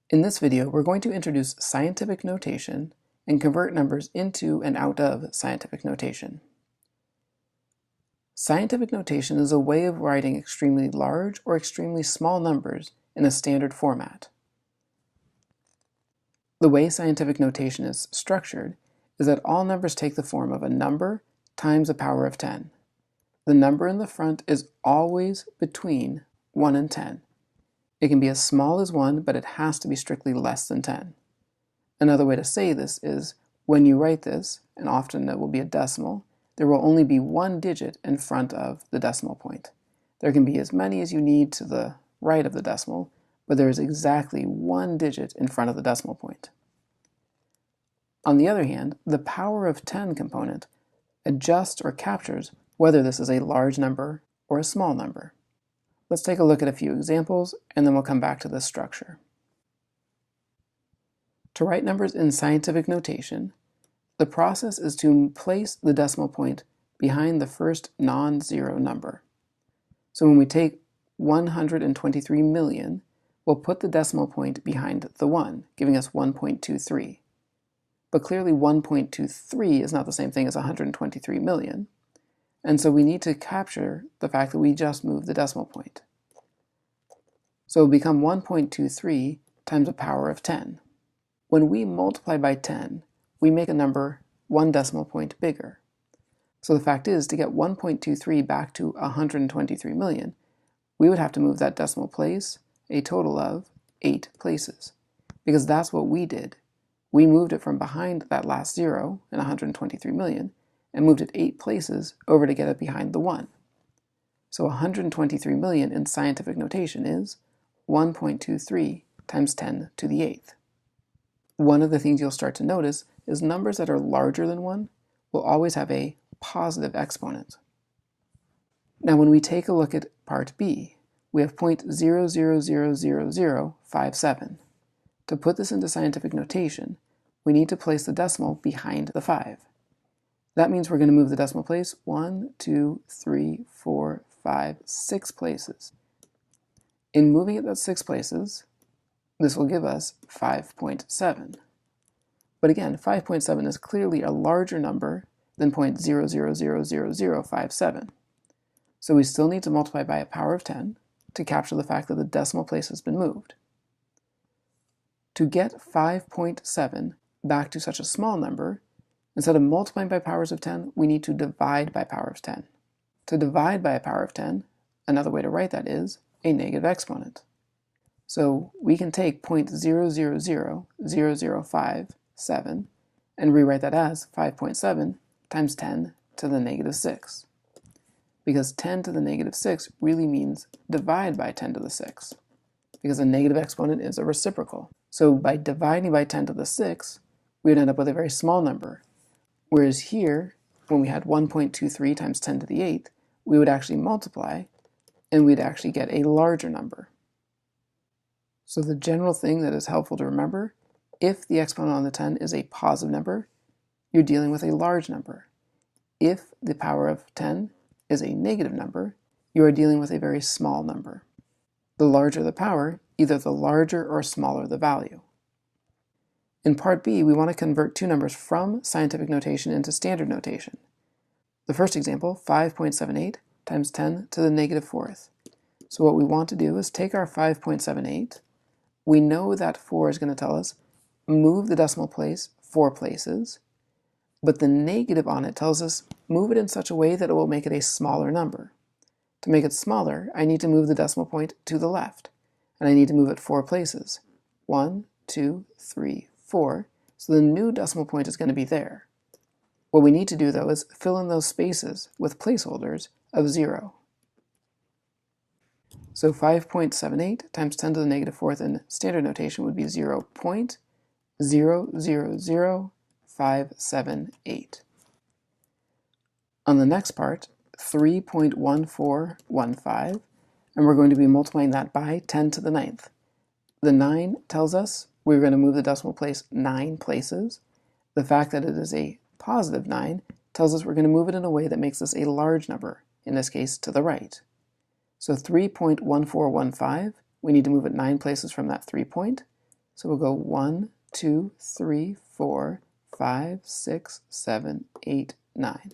In this video, we're going to introduce scientific notation and convert numbers into and out of scientific notation. Scientific notation is a way of writing extremely large or extremely small numbers in a standard format. The way scientific notation is structured is that all numbers take the form of a number times a power of 10. The number in the front is always between 1 and 10. It can be as small as 1, but it has to be strictly less than 10. Another way to say this is, when you write this, and often it will be a decimal, there will only be one digit in front of the decimal point. There can be as many as you need to the right of the decimal, but there is exactly one digit in front of the decimal point. On the other hand, the power of 10 component adjusts or captures whether this is a large number or a small number. Let's take a look at a few examples, and then we'll come back to this structure. To write numbers in scientific notation, the process is to place the decimal point behind the first non-zero number. So when we take 123 million, we'll put the decimal point behind the 1, giving us 1.23. But clearly 1.23 is not the same thing as 123 million. And so we need to capture the fact that we just moved the decimal point. So it will become 1.23 times a power of 10. When we multiply by 10, we make a number one decimal point bigger. So the fact is, to get 1.23 back to 123 million, we would have to move that decimal place a total of 8 places, because that's what we did. We moved it from behind that last zero in 123 million, and moved it 8 places over to get it behind the 1. So 123 million in scientific notation is 1.23 times 10 to the 8th. One of the things you'll start to notice is numbers that are larger than 1 will always have a positive exponent. Now when we take a look at part B, we have 0.000057. To put this into scientific notation, we need to place the decimal behind the 5. That means we're going to move the decimal place 1, 2, 3, 4, 5, 6 places. In moving it that 6 places, this will give us 5.7. But again, 5.7 is clearly a larger number than 0.000057. So we still need to multiply by a power of 10 to capture the fact that the decimal place has been moved. To get 5.7 back to such a small number, instead of multiplying by powers of 10, we need to divide by power of 10. To divide by a power of 10, another way to write that is a negative exponent. So we can take 0.000057 and rewrite that as 5.7 times 10 to the negative 6. Because 10 to the negative 6 really means divide by 10 to the 6. Because a negative exponent is a reciprocal. So by dividing by 10 to the 6, we would end up with a very small number. Whereas here, when we had 1.23 times 10 to the 8th, we would actually multiply, and we'd actually get a larger number. So the general thing that is helpful to remember, if the exponent on the 10 is a positive number, you're dealing with a large number. If the power of 10 is a negative number, you are dealing with a very small number. The larger the power, either the larger or smaller the value. In part B, we want to convert two numbers from scientific notation into standard notation. The first example, 5.78 times 10 to the negative 4th. So what we want to do is take our 5.78. We know that 4 is going to tell us move the decimal place 4 places, but the negative on it tells us move it in such a way that it will make it a smaller number. To make it smaller, I need to move the decimal point to the left, and I need to move it 4 places. 1, 2, 3, 4, so the new decimal point is going to be there. What we need to do, though, is fill in those spaces with placeholders of 0. So 5.78 times 10 to the negative 4th in standard notation would be 0.000578. On the next part, 3.1415, and we're going to be multiplying that by 10 to the 9th. The 9 tells us we're going to move the decimal place 9 places. The fact that it is a positive 9 tells us we're going to move it in a way that makes this a large number, in this case to the right. So 3.1415, we need to move it 9 places from that 3 point. So we'll go 1, 2, 3, 4, 5, 6, 7, 8, 9.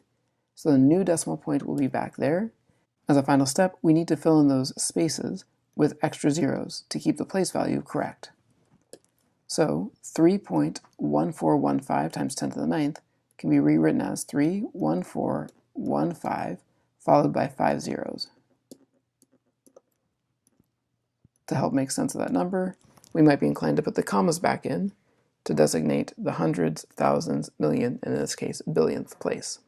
So the new decimal point will be back there. As a final step, we need to fill in those spaces with extra zeros to keep the place value correct. So 3.1415 times 10 to the 9th can be rewritten as 31415 followed by 5 zeros. To help make sense of that number, we might be inclined to put the commas back in to designate the hundreds, thousands, million, and in this case, billionth place.